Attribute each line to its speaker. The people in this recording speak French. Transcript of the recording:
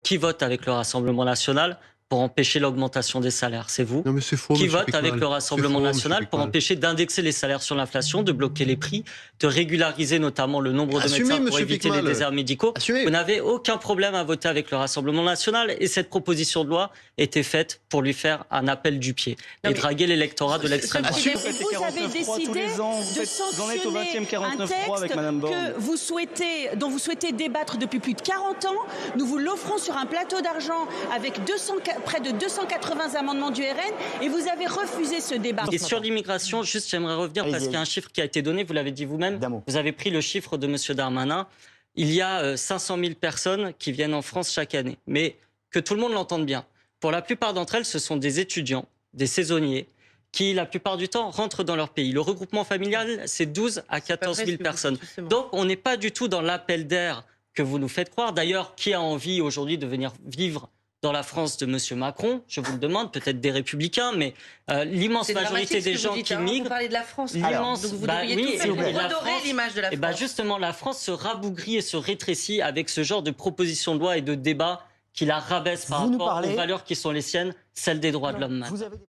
Speaker 1: Qui vote avec le Rassemblement national pour empêcher l'augmentation des salaires? C'est vous.
Speaker 2: Non mais c'est faux,
Speaker 1: Qui
Speaker 2: monsieur
Speaker 1: vote avec
Speaker 2: Piquemal.
Speaker 1: le Rassemblement
Speaker 2: C'est faux, monsieur
Speaker 1: national pour
Speaker 2: Piquemal.
Speaker 1: empêcher d'indexer les salaires sur l'inflation, de bloquer les prix, de régulariser notamment le nombre de
Speaker 2: Assumez,
Speaker 1: médecins pour
Speaker 2: monsieur
Speaker 1: éviter les
Speaker 2: Piquemal.
Speaker 1: déserts médicaux?
Speaker 2: Assumez.
Speaker 1: Vous n'avez aucun problème à voter avec le Rassemblement national et cette proposition de loi était faite pour lui faire un appel du pied et draguer l'électorat de l'extrême droite.
Speaker 3: Vous avez décidé de sanctionner un texte dont vous souhaitez débattre depuis plus de 40 ans. Nous vous l'offrons sur un plateau d'argent avec près de 280 amendements du RN et vous avez refusé ce débat.
Speaker 1: Et sur l'immigration, juste j'aimerais revenir parce qu'il y a un chiffre qui a été donné, vous l'avez dit vous-même, vous avez pris le chiffre de M. Darmanin. Il y a 500 000 personnes qui viennent en France chaque année. Mais que tout le monde l'entende bien. Pour la plupart d'entre elles, ce sont des étudiants, des saisonniers, qui la plupart du temps rentrent dans leur pays. Le regroupement familial, c'est 12 à 14 000 personnes. Donc on n'est pas du tout dans l'appel d'air que vous nous faites croire. D'ailleurs, qui a envie aujourd'hui de venir vivre dans la France de M. Macron? Je vous le demande, peut-être des Républicains, mais l'immense majorité des gens qui migrent...
Speaker 4: Vous parlez de la France.
Speaker 1: L'immense...
Speaker 4: Vous devriez tout faire pour redorer l'image de la France.
Speaker 1: Justement, la France se rabougrit et se rétrécit avec ce genre de propositions de loi et de débats qui la rabaisse par rapport aux valeurs qui sont les siennes, celles des droits de l'homme.